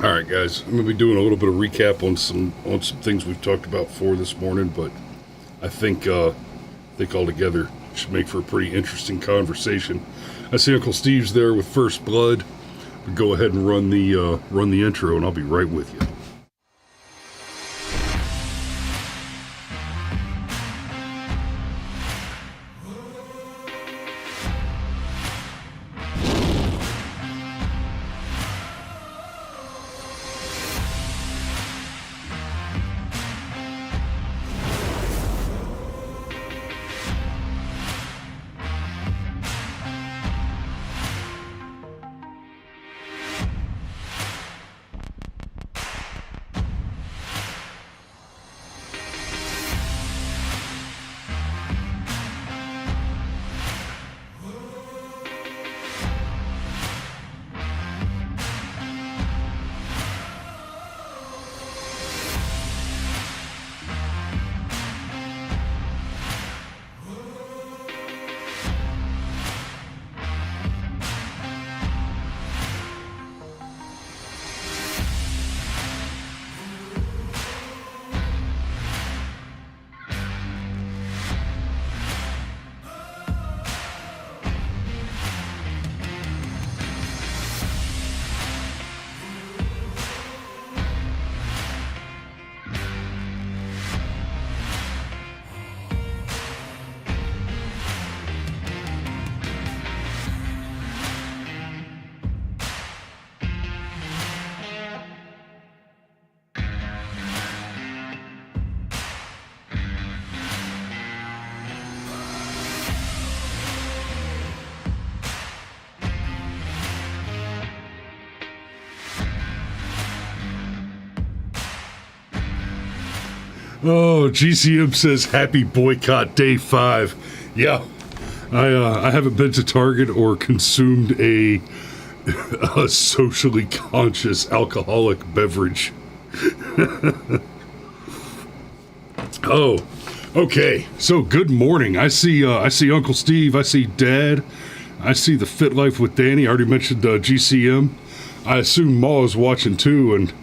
All right, guys. I'm going to be doing a little bit of recap on some things we've talked about before this morning, but I think altogether should make for a pretty interesting conversation. I see Uncle Steve's there with First Blood. Go ahead and run the intro, and I'll be right with you. Oh, GCM says happy boycott day 5. Yeah, I haven't been to Target or consumed a socially conscious alcoholic beverage. Oh, okay. So good morning. I see Uncle Steve. I see Dad. I see the Fit Life with Danny. I already mentioned GCM. I assume Ma is watching too, and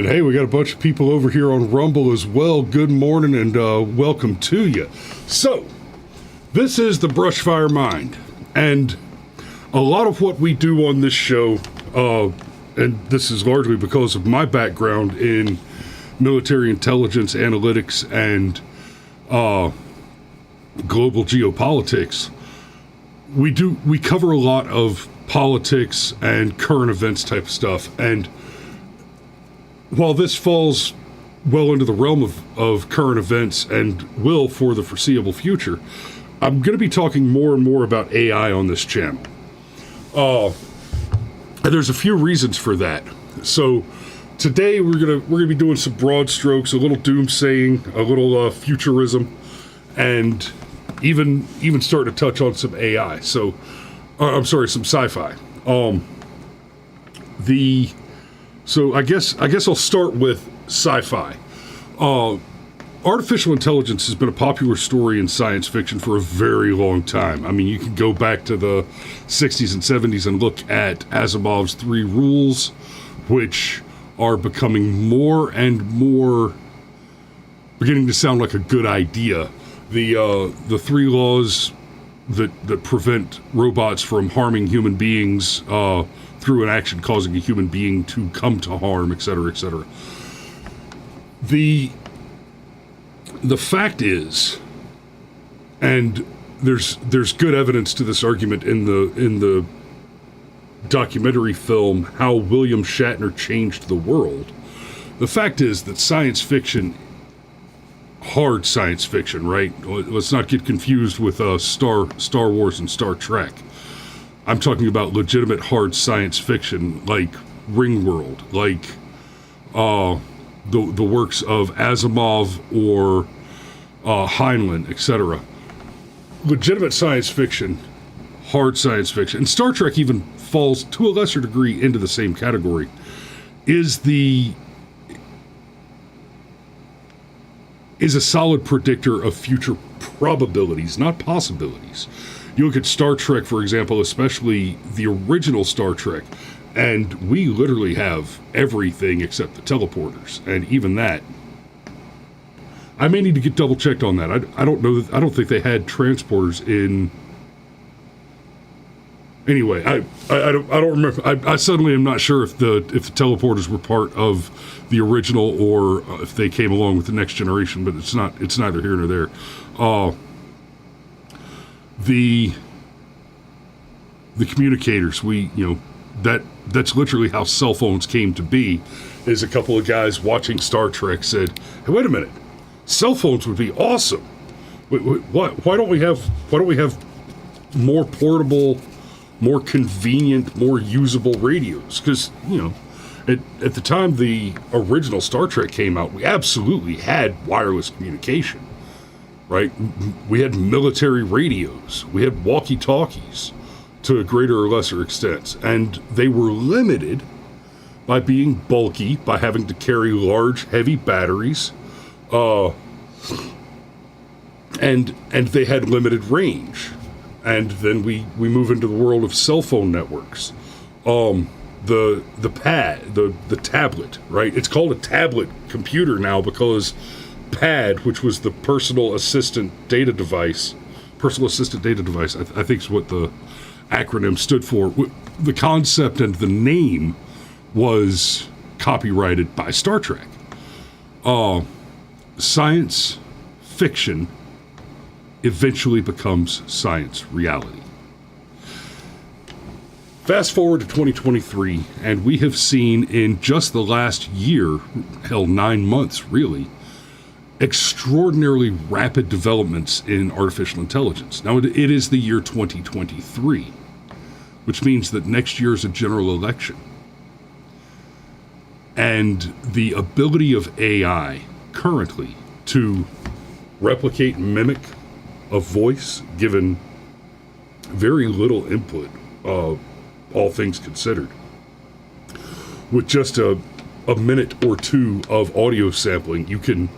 hey, we got a bunch of people over here on Rumble as well. Good morning and welcome to you. So, this is the Brushfire Mind, and a lot of what we do on this show, and this is largely because of my background in military intelligence, analytics, and global geopolitics, we cover a lot of politics and current events type of stuff, and while this falls well into the realm of current events and will for the foreseeable future, I'm going to be talking more and more about AI on this channel. And there's a few reasons for that. So today we're gonna be doing some broad strokes, a little doomsaying, a little futurism, and even start to touch on some AI. So some sci-fi. So I guess I'll start with sci-fi. Artificial intelligence has been a popular story in science fiction for a very long time. I mean, you can go back to the 60s and 70s and look at Asimov's 3 rules, which are becoming more and more beginning to sound like a good idea. The 3 laws that prevent robots from harming human beings through an action causing a human being to come to harm, etc., etc. The fact is, and there's good evidence to this argument in the documentary film How William Shatner Changed the World. The fact is that science fiction, hard science fiction, right? Let's not get confused with Star Wars and Star Trek. I'm talking about legitimate hard science fiction like Ringworld, like the works of Asimov or Heinlein, etc. Legitimate science fiction, hard science fiction, and Star Trek even falls to a lesser degree into the same category, is a solid predictor of future probabilities, not possibilities. You look at Star Trek, for example, especially the original Star Trek. And we literally have everything except the teleporters. And even that, I may need to get double checked on that. I don't know. I don't think they had transporters in. Anyway, I don't remember. I suddenly am not sure if the teleporters were part of the original or if they came along with the next generation. But it's not. It's neither here nor there. The communicators, that's literally how cell phones came to be. Is a couple of guys watching Star Trek said, "Hey, wait a minute, cell phones would be awesome. Why don't we have more portable, more convenient, more usable radios?" Because at the time the original Star Trek came out, we absolutely had wireless communication, right? We had military radios, we had walkie-talkies to a greater or lesser extent, and they were limited by being bulky, by having to carry large, heavy batteries, and they had limited range. And then we move into the world of cell phone networks. The tablet, right? It's called a tablet computer now because PAD, which was the personal assistant data device, I think is what the acronym stood for. The concept and the name was copyrighted by Star Trek. Science fiction eventually becomes science reality. Fast forward to 2023, and we have seen in just the last year, 9 months really, extraordinarily rapid developments in artificial intelligence. Now, it is the year 2023, which means that next year is a general election. And the ability of AI currently to replicate and mimic a voice, given very little input, all things considered, with just a minute or two of audio sampling, you can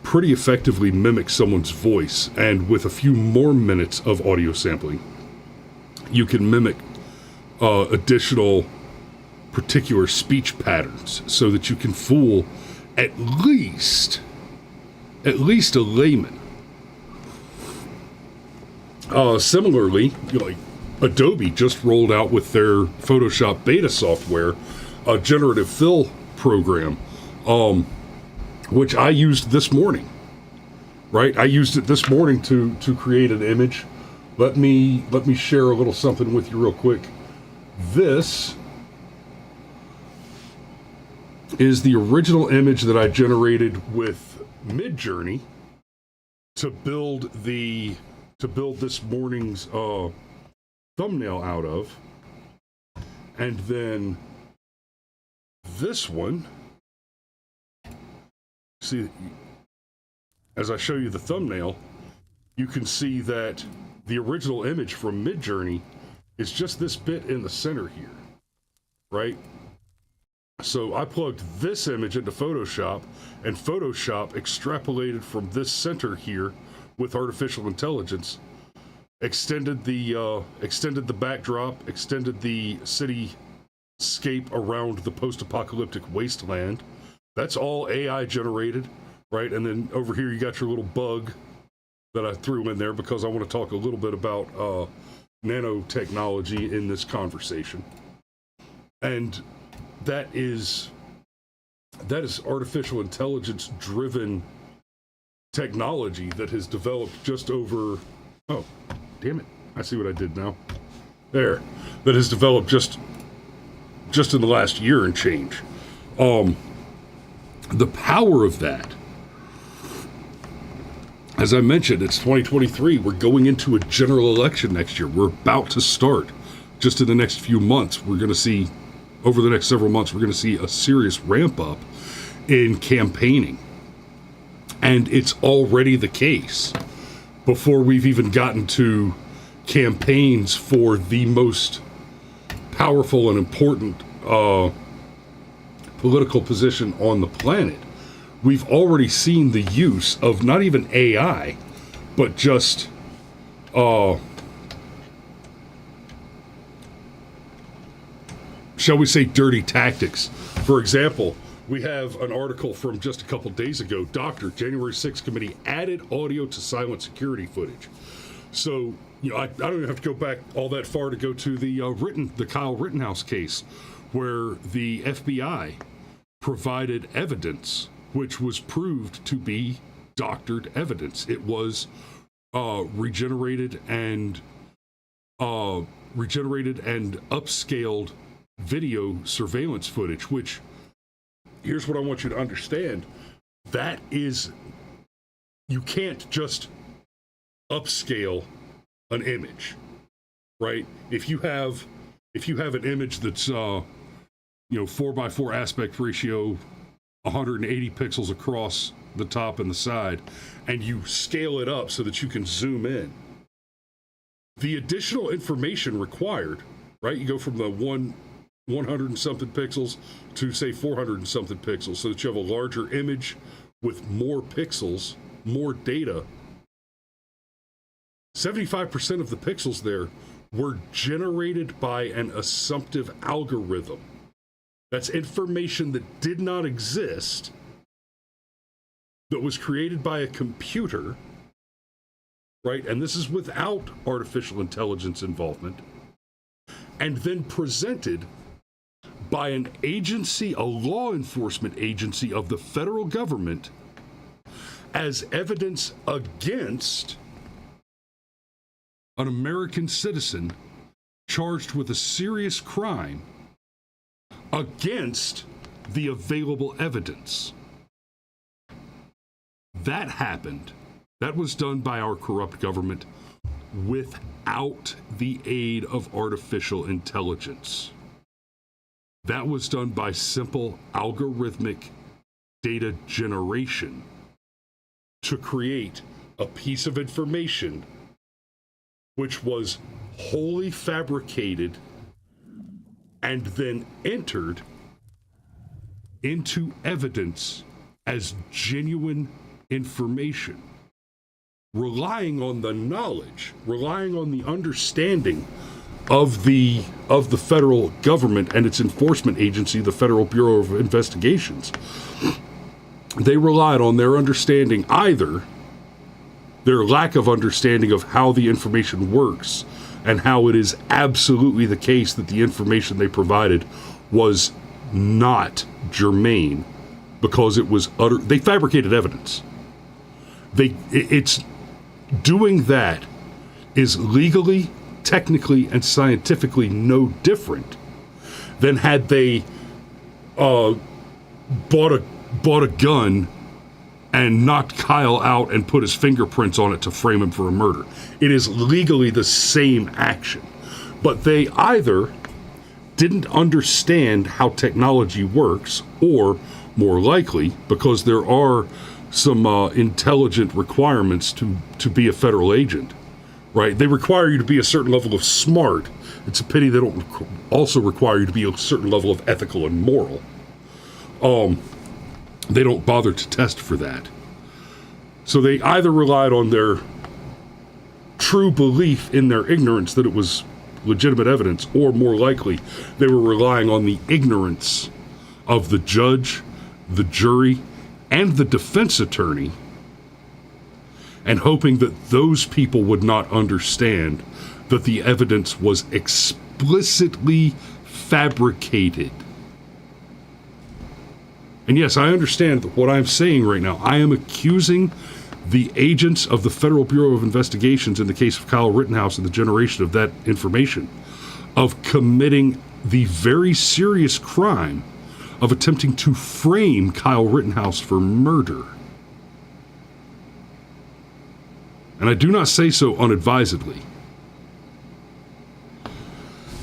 pretty effectively mimic someone's voice. And with a few more minutes of audio sampling, you can mimic additional particular speech patterns so that you can fool at least a layman. Similarly, Adobe just rolled out with their Photoshop beta software a generative fill program, which I used this morning. Right, I used it this morning to create an image. Let me share a little something with you real quick. This is the original image that I generated with Midjourney to build this morning's thumbnail out of. And then this one, see, as I show you the thumbnail, you can see that the original image from Midjourney is just this bit in the center here, right? So I plugged this image into Photoshop, and Photoshop extrapolated from this center here with artificial intelligence, extended the backdrop, extended the cityscape around the post-apocalyptic wasteland. That's all AI generated, right? And then over here you got your little bug that I threw in there because I want to talk a little bit about nanotechnology in this conversation. And that is artificial intelligence driven technology that has developed just over, oh, damn it, I see what I did now. There, that has developed just in the last year and change. The power of that, as I mentioned, it's 2023. We're going into a general election next year. We're about to start. Just in the next few months, we're going to see, over the next several months, we're going to see a serious ramp up in campaigning. And it's already the case before we've even gotten to campaigns for the most powerful and important political position on the planet. We've already seen the use of not even AI, but just shall shall we say, dirty tactics. For example, we have an article from just a couple days ago. January 6th committee added audio to silent security footage. So, I don't even have to go back all that far to go to the Kyle Rittenhouse case, where the FBI provided evidence which was proved to be doctored evidence. It was regenerated and upscaled video surveillance footage, which, here's what I want you to understand. That is, you can't just upscale an image, right? If you have an image that's 4x4 aspect ratio, 180 pixels across the top and the side, and you scale it up so that you can zoom in, the additional information required, right? You go from the 100 and something pixels to, say, 400 and something pixels, so that you have a larger image with more pixels, more data. 75% of the pixels there were generated by an assumptive algorithm. That's information that did not exist, that was created by a computer, right? And this is without artificial intelligence involvement, and then presented by an agency, a law enforcement agency of the federal government, as evidence against an American citizen charged with a serious crime against the available evidence. That happened. That was done by our corrupt government without the aid of artificial intelligence. That was done by simple algorithmic data generation to create a piece of information which was wholly fabricated and then entered into evidence as genuine information, relying on the knowledge, relying on the understanding of the federal government and its enforcement agency, the Federal Bureau of Investigations. They relied on their understanding, either their lack of understanding of how the information works, and how it is absolutely the case that the information they provided was not germane, because it was they fabricated evidence. It's doing that is legally, technically, and scientifically no different than had they bought a gun and knocked Kyle out and put his fingerprints on it to frame him for a murder. It is legally the same action. But they either didn't understand how technology works, or, more likely, because there are some intelligent requirements to be a federal agent, right? They require you to be a certain level of smart. It's a pity they don't also require you to be a certain level of ethical and moral. They don't bother to test for that. So they either relied on their true belief in their ignorance that it was legitimate evidence, or more likely, they were relying on the ignorance of the judge, the jury, and the defense attorney, and hoping that those people would not understand that the evidence was explicitly fabricated. And yes, I understand that what I'm saying right now. I am accusing the agents of the Federal Bureau of Investigations in the case of Kyle Rittenhouse and the generation of that information of committing the very serious crime of attempting to frame Kyle Rittenhouse for murder. And I do not say so unadvisedly.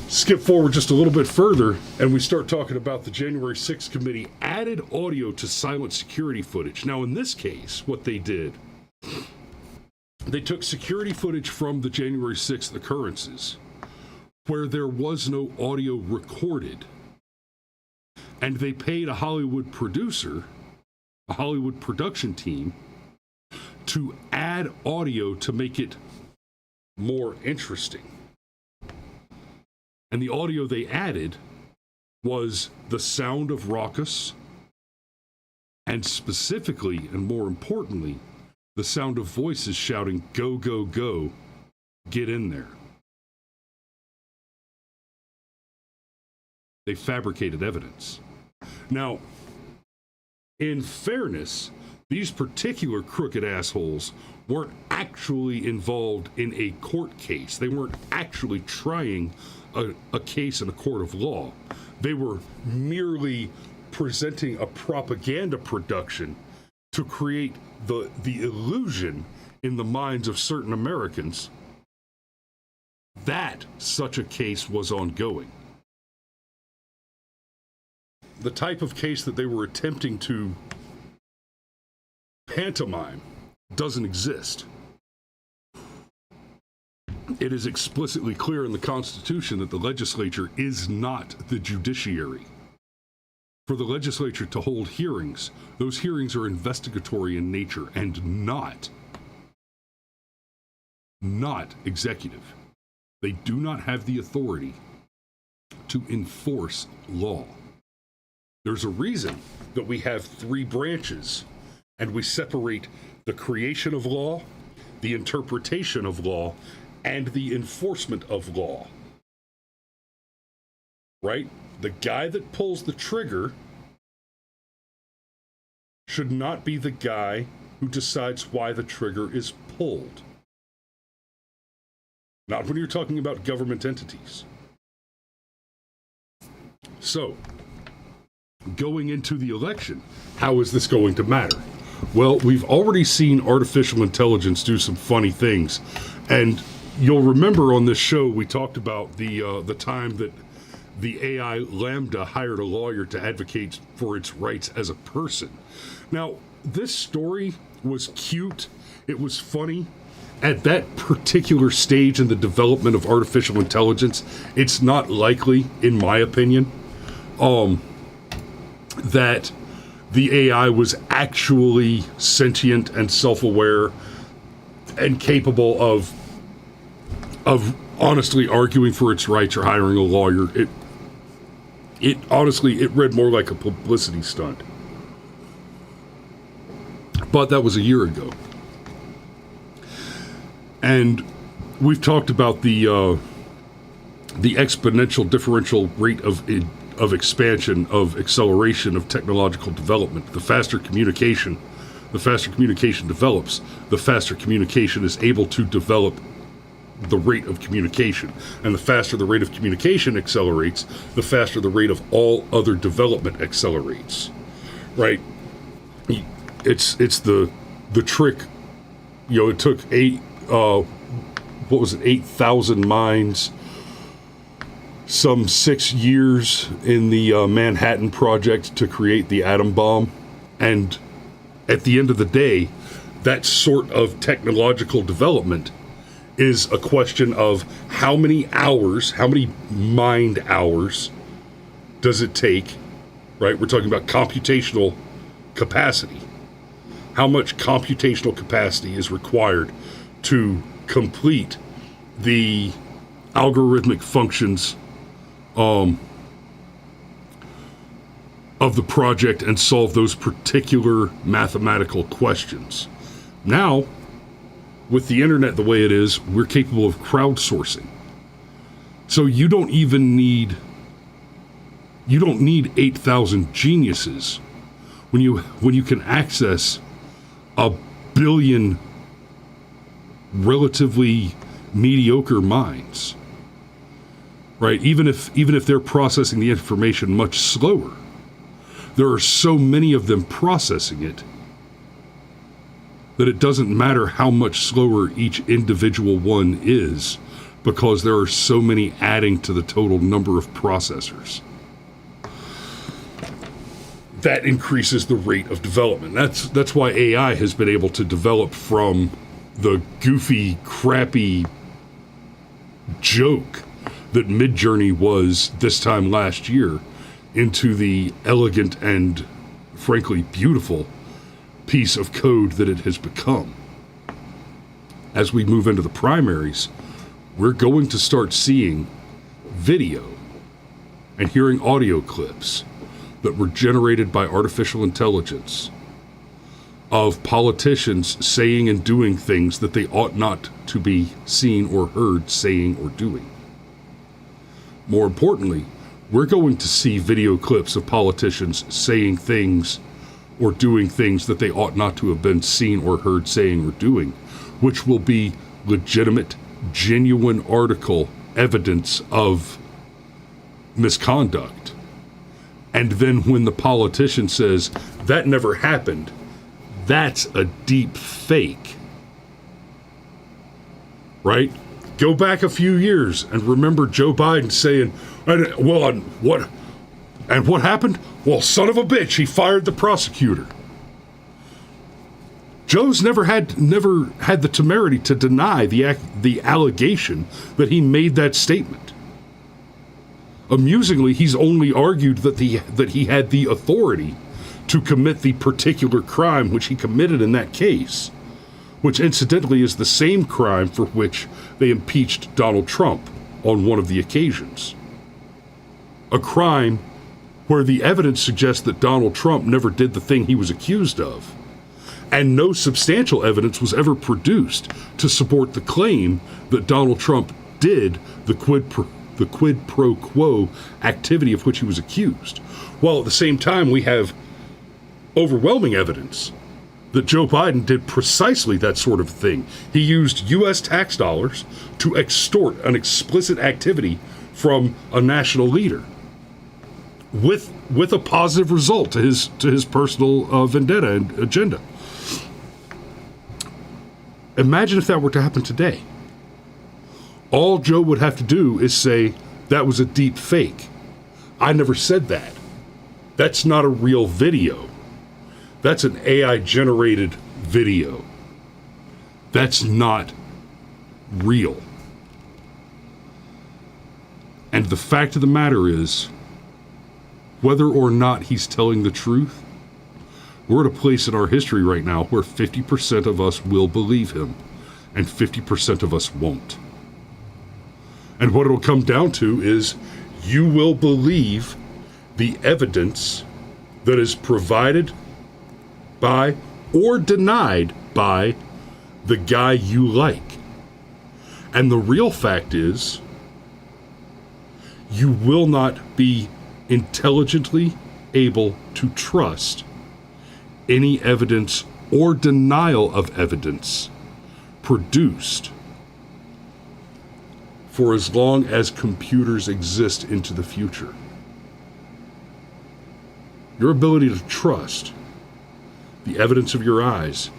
Skip forward just a little bit further, and we start talking about the January 6th committee added audio to silent security footage. Now, in this case, what they did, they took security footage from the January 6th occurrences where there was no audio recorded, and they paid a Hollywood producer, a Hollywood production team, to add audio to make it more interesting. And the audio they added was the sound of raucous, and specifically, and more importantly, the sound of voices shouting, "Go, go, go, get in there." They fabricated evidence. Now, in fairness, these particular crooked assholes weren't actually involved in a court case. They weren't actually trying a case in a court of law. They were merely presenting a propaganda production to create the illusion in the minds of certain Americans that such a case was ongoing. The type of case that they were attempting to pantomime doesn't exist. It is explicitly clear in the Constitution that the legislature is not the judiciary. For the legislature to hold hearings, those hearings are investigatory in nature and not executive. They do not have the authority to enforce law. There's a reason that we have three branches, and we separate the creation of law, the interpretation of law, and the enforcement of law. Right? The guy that pulls the trigger should not be the guy who decides why the trigger is pulled. Not when you're talking about government entities. So, going into the election, how is this going to matter? Well, we've already seen artificial intelligence do some funny things. And you'll remember on this show, we talked about the time that the AI Lambda hired a lawyer to advocate for its rights as a person. Now, this story was cute. It was funny. At that particular stage in the development of artificial intelligence, it's not likely, in my opinion, that the AI was actually sentient and self-aware and capable of honestly arguing for its rights or hiring a lawyer. It honestly, it read more like a publicity stunt. But that was a year ago. And we've talked about the exponential differential rate of expansion, of acceleration of technological development. The faster communication develops, the faster communication is able to develop the rate of communication. And the faster the rate of communication accelerates, the faster the rate of all other development accelerates. Right? It's the trick. You know, it took 8,000 minds, some 6 years in the Manhattan Project to create the atom bomb. And at the end of the day, that sort of technological development is a question of how many hours, how many mind hours does it take, right? We're talking about computational capacity. How much computational capacity is required to complete the algorithmic functions of the project and solve those particular mathematical questions. Now, with the internet the way it is, we're capable of crowdsourcing. So you don't need 8,000 geniuses when you can access a billion relatively mediocre minds. Right? Even if they're processing the information much slower, there are so many of them processing it that it doesn't matter how much slower each individual one is, because there are so many adding to the total number of processors. That increases the rate of development. That's why AI has been able to develop from the goofy, crappy joke that Midjourney was this time last year into the elegant and frankly beautiful piece of code that it has become. As we move into the primaries, we're going to start seeing video and hearing audio clips that were generated by artificial intelligence of politicians saying and doing things that they ought not to be seen or heard saying or doing. More importantly, we're going to see video clips of politicians saying things or doing things that they ought not to have been seen or heard saying or doing, which will be legitimate, genuine article evidence of misconduct. And then when the politician says, that never happened, that's a deep fake. Right? Go back a few years and remember Joe Biden saying, what happened? Well, son of a bitch, he fired the prosecutor. Joe's never had the temerity to deny the allegation that he made that statement. Amusingly, he's only argued that he had the authority to commit the particular crime which he committed in that case, which incidentally is the same crime for which they impeached Donald Trump on one of the occasions. A crime where the evidence suggests that Donald Trump never did the thing he was accused of, and no substantial evidence was ever produced to support the claim that Donald Trump did the quid pro quo activity of which he was accused, while at the same time we have overwhelming evidence that Joe Biden did precisely that sort of thing. He used U.S. tax dollars to extort an explicit activity from a national leader with a positive result to his personal vendetta and agenda. Imagine if that were to happen today. All Joe would have to do is say, that was a deep fake. I never said that. That's not a real video. That's an AI-generated video. That's not real. And the fact of the matter is, whether or not he's telling the truth, we're at a place in our history right now where 50% of us will believe him and 50% of us won't. And what it'll come down to is you will believe the evidence that is provided by or denied by the guy you like. And the real fact is, you will not be intelligently able to trust any evidence or denial of evidence produced for as long as computers exist into the future. Your ability to trust the evidence of your eyes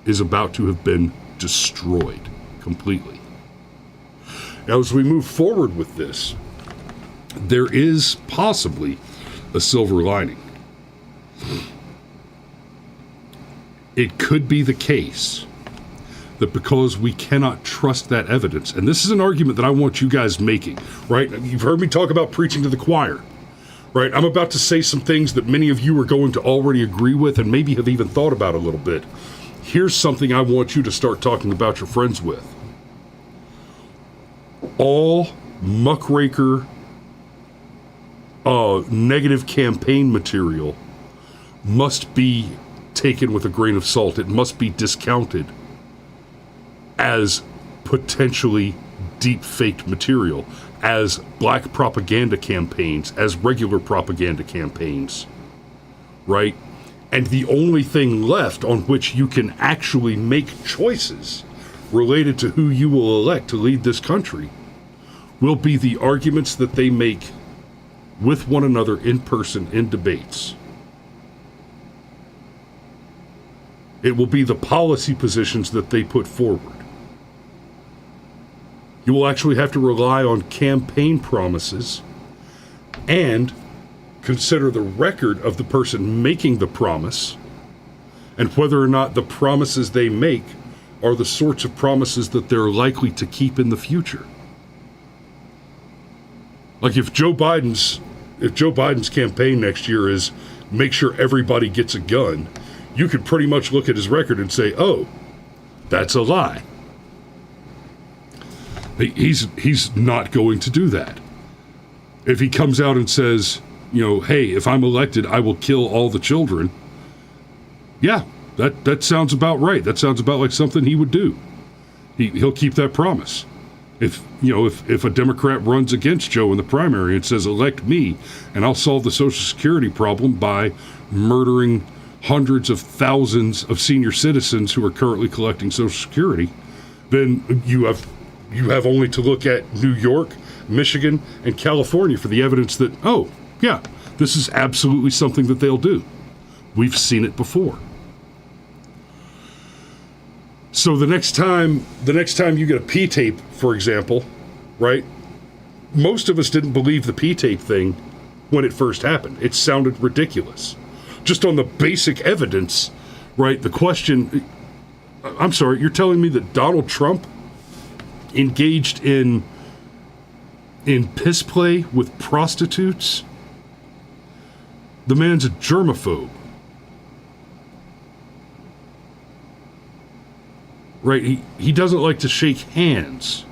is about to have been destroyed completely. Now, as we move forward with this, there is possibly a silver lining. It could be the case that because we cannot trust that evidence, and this is an argument that I want you guys making, right? You've heard me talk about preaching to the choir, right? I'm about to say some things that many of you are going to already agree with and maybe have even thought about a little bit. Here's something I want you to start talking about your friends with. All muckraker negative campaign material must be taken with a grain of salt. It must be discounted as potentially deep-faked material, as black propaganda campaigns, as regular propaganda campaigns, right? And the only thing left on which you can actually make choices related to who you will elect to lead this country will be the arguments that they make with one another in person in debates. It will be the policy positions that they put forward. You will actually have to rely on campaign promises and consider the record of the person making the promise and whether or not the promises they make are the sorts of promises that they're likely to keep in the future. Like if Joe Biden's campaign next year is make sure everybody gets a gun, you could pretty much look at his record and say, oh, that's a lie. He's not going to do that. If he comes out and says, hey, if I'm elected, I will kill all the children. Yeah, that sounds about right. That sounds about like something he would do. He'll keep that promise. If a Democrat runs against Joe in the primary and says, elect me, and I'll solve the Social Security problem by murdering hundreds of thousands of senior citizens who are currently collecting Social Security, then you have only to look at New York, Michigan, and California for the evidence that, oh, yeah, this is absolutely something that they'll do. We've seen it before. So the next time you get a P-tape, for example, right? Most of us didn't believe the P-tape thing when it first happened. It sounded ridiculous. Just on the basic evidence, right? The question, I'm sorry, you're telling me that Donald Trump engaged in piss play with prostitutes? The man's a germaphobe. Right? He doesn't like to shake hands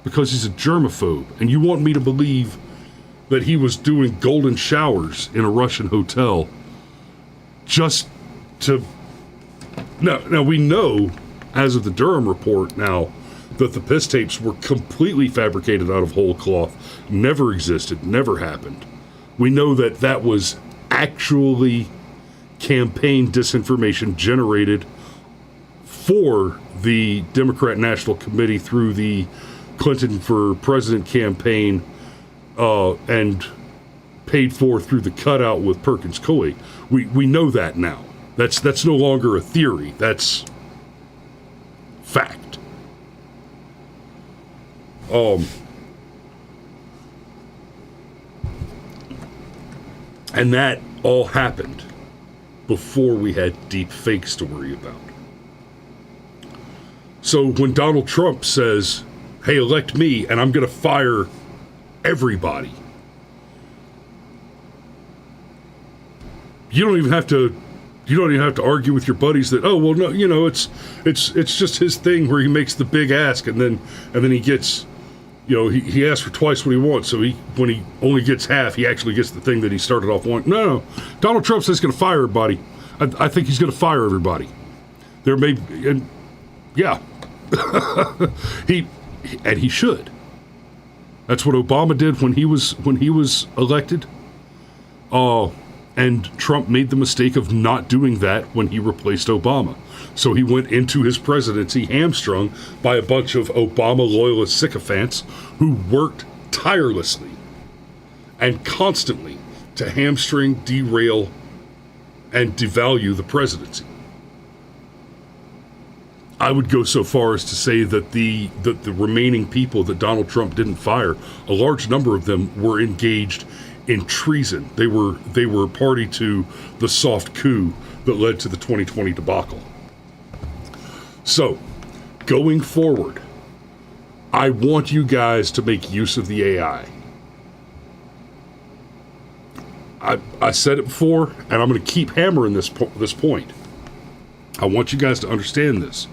because he's a germaphobe. And you want me to believe that he was doing golden showers in a Russian hotel just to... Now we know, as of the Durham report now, that the piss tapes were completely fabricated out of whole cloth, never existed, never happened. We know that was actually campaign disinformation generated for the Democrat National Committee through the Clinton for President campaign and paid for through the cutout with Perkins Coie. We know that now. That's no longer a theory. That's fact. And that all happened before we had deep fakes to worry about. So when Donald Trump says, hey, elect me and I'm going to fire everybody, you don't even have to argue with your buddies that, oh, well, no, it's just his thing where he makes the big ask and then he gets, he asks for twice what he wants. So when he only gets half, he actually gets the thing that he started off wanting. No. Donald Trump says he's going to fire everybody. I think he's going to fire everybody. There may be, and yeah, he should. That's what Obama did when he was elected. And Trump made the mistake of not doing that when he replaced Obama. So he went into his presidency hamstrung by a bunch of Obama loyalist sycophants who worked tirelessly and constantly to hamstring, derail, and devalue the presidency. I would go so far as to say that the remaining people that Donald Trump didn't fire, a large number of them were engaged in treason. They were party to the soft coup that led to the 2020 debacle. So, going forward, I want you guys to make use of the AI. I said it before, and I'm going to keep hammering this point. I want you guys to understand this.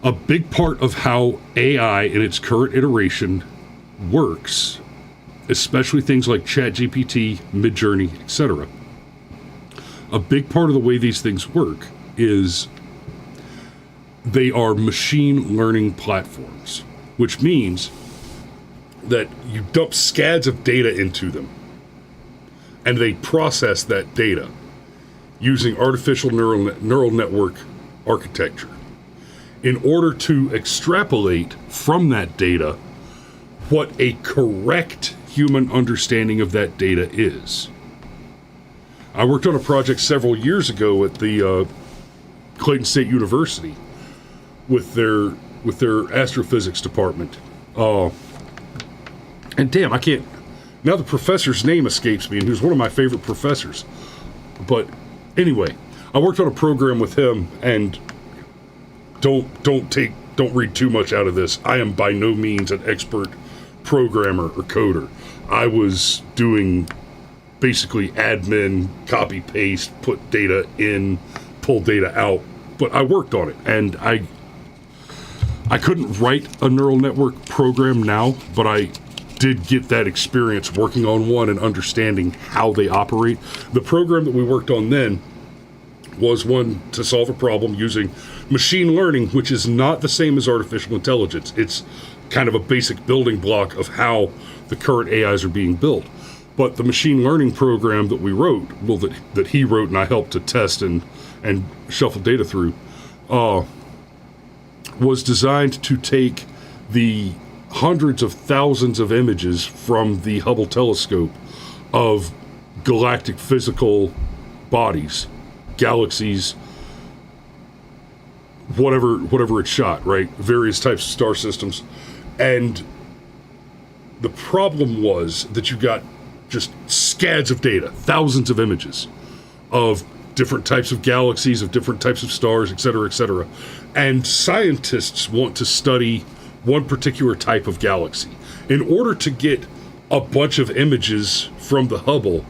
A big part of how AI in its current iteration works, especially things like ChatGPT, Midjourney, etc., a big part of the way these things work is they are machine learning platforms, which means that you dump scads of data into them, and they process that data using artificial neural network architecture in order to extrapolate from that data what a correct human understanding of that data is. I worked on a project several years ago at the Clayton State University with their astrophysics department. And damn, I can't, now the professor's name escapes me, and he was one of my favorite professors. But anyway, I worked on a program with him, and don't read too much out of this. I am by no means an expert programmer or coder. I was doing basically admin, copy paste, put data in, pull data out, but I worked on it, and I couldn't write a neural network program now, but did get that experience working on one and understanding how they operate. The program that we worked on then was one to solve a problem using machine learning, which is not the same as artificial intelligence. It's kind of a basic building block of how the current AIs are being built. But the machine learning program that we wrote, well, that he wrote and I helped to test and shuffle data through, was designed to take the hundreds of thousands of images from the Hubble telescope of galactic physical bodies, galaxies, whatever it shot, right? Various types of star systems. And the problem was that you got just scads of data, thousands of images of different types of galaxies, of different types of stars, et cetera, et cetera. And scientists want to study one particular type of galaxy. In order to get a bunch of images from the Hubble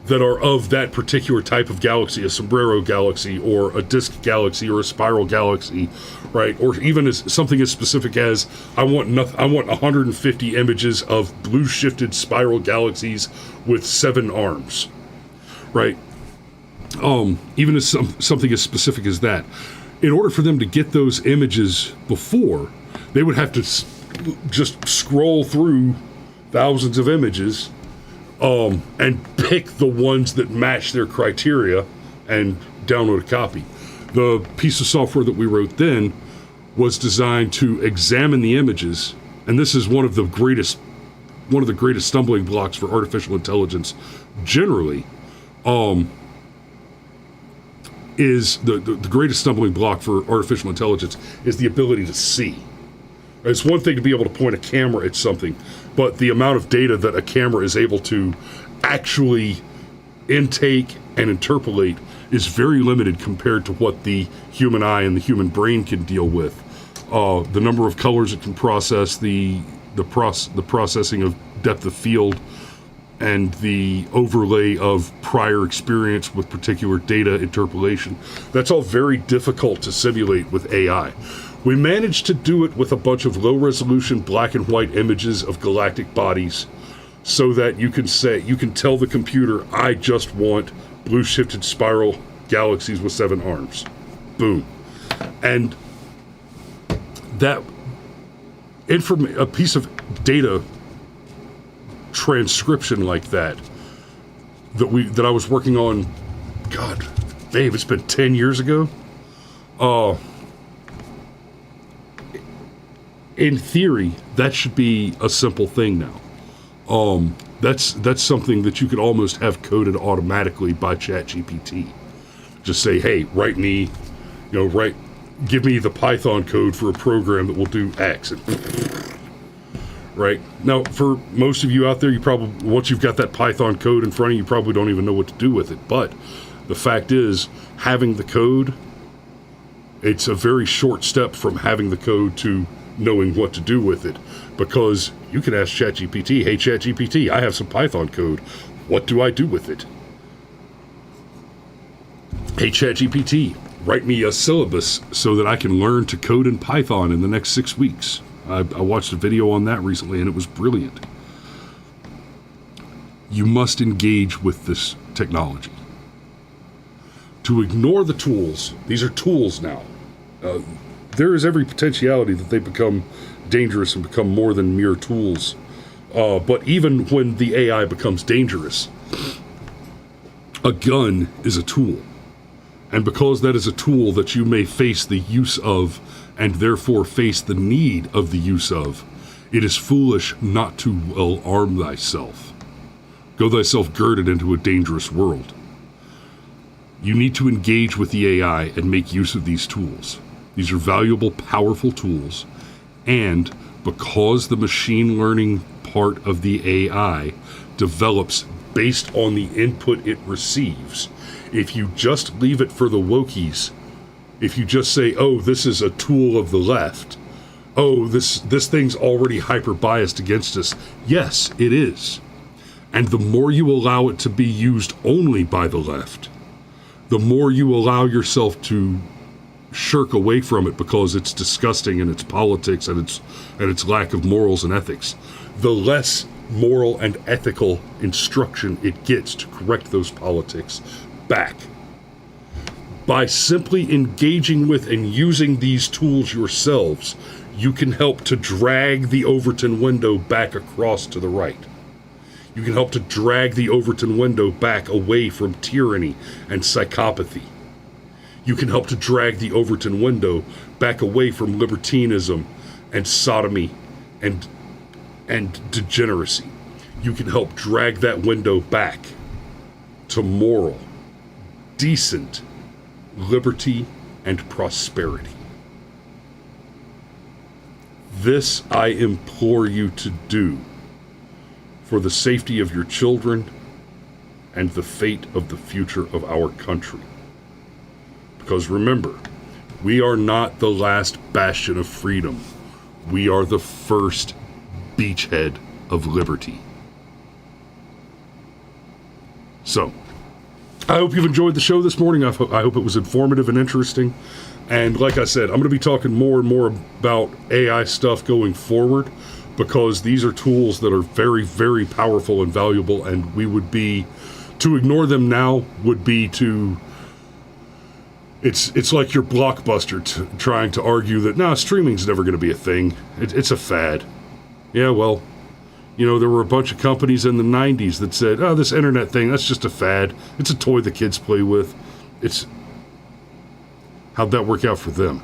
that are of that particular type of galaxy, a sombrero galaxy or a disk galaxy or a spiral galaxy, right? Or even as something as specific as I want 150 images of blue shifted spiral galaxies with 7 arms, right? Even as something as specific as that. In order for them to get those images before, they would have to just scroll through thousands of images and pick the ones that match their criteria and download a copy. The piece of software that we wrote then was designed to examine the images, and this is one of the greatest stumbling blocks for artificial intelligence generally. Is the greatest stumbling block for artificial intelligence is the ability to see. It's one thing to be able to point a camera at something, but the amount of data that a camera is able to actually intake and interpolate is very limited compared to what the human eye and the human brain can deal with. The number of colors it can process, the processing of depth of field, and the overlay of prior experience with particular data interpolation. That's all very difficult to simulate with AI. We managed to do it with a bunch of low-resolution black and white images of galactic bodies so that you can tell the computer, I just want blue-shifted spiral galaxies with 7 arms. Boom. And that a piece of data transcription like that I was working on, God, babe, it's been 10 years ago. In theory, that should be a simple thing now. That's something that you could almost have coded automatically by ChatGPT. Just say, hey, give me the Python code for a program that will do X. Right? Now, for most of you out there, you probably, once you've got that Python code in front of you, you probably don't even know what to do with it. But the fact is, having the code, it's a very short step from having the code to knowing what to do with it. Because you can ask ChatGPT, hey, ChatGPT, I have some Python code. What do I do with it? Hey, ChatGPT, write me a syllabus so that I can learn to code in Python in the next 6 weeks. I watched a video on that recently, and it was brilliant. You must engage with this technology. To ignore the tools, these are tools now. There is every potentiality that they become dangerous and become more than mere tools. But even when the AI becomes dangerous, a gun is a tool. And because that is a tool that you may face the use of, and therefore face the need of the use of, it is foolish not to well arm thyself. Go thyself girded into a dangerous world. You need to engage with the AI and make use of these tools. These are valuable, powerful tools, and because the machine learning part of the AI develops based on the input it receives, if you just leave it for the wokies, if you just say, oh, this is a tool of the left, oh, this thing's already hyper-biased against us, yes, it is. And the more you allow it to be used only by the left, the more you allow yourself to shirk away from it because it's disgusting and its politics and its lack of morals and ethics. The less moral and ethical instruction it gets to correct those politics back. By simply engaging with and using these tools yourselves, you can help to drag the Overton window back across to the right. You can help to drag the Overton window back away from tyranny and psychopathy. You can help to drag the Overton window back away from libertinism and sodomy and degeneracy. You can help drag that window back to moral, decent liberty and prosperity. This I implore you to do for the safety of your children and the fate of the future of our country. Because remember, we are not the last bastion of freedom. We are the first beachhead of liberty. So, I hope you've enjoyed the show this morning. I hope it was informative and interesting. And like I said, I'm going to be talking more and more about AI stuff going forward, because these are tools that are very, very powerful and valuable, and to ignore them now would be to, it's like your Blockbuster trying to argue that, streaming's never going to be a thing. It's a fad. Yeah, well, there were a bunch of companies in the 90s that said, this internet thing, that's just a fad. It's a toy the kids play with. How'd that work out for them?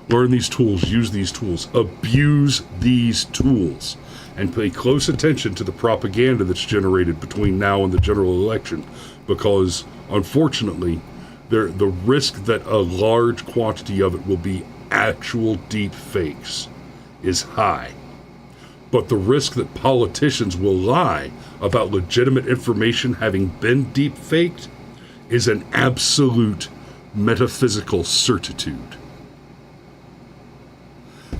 Learn these tools, use these tools, abuse these tools, and pay close attention to the propaganda that's generated between now and the general election, because, unfortunately, the risk that a large quantity of it will be actual deep fakes is high. But the risk that politicians will lie about legitimate information having been deep faked is an absolute metaphysical certitude.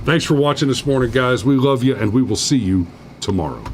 Thanks for watching this morning, guys. We love you, and we will see you tomorrow.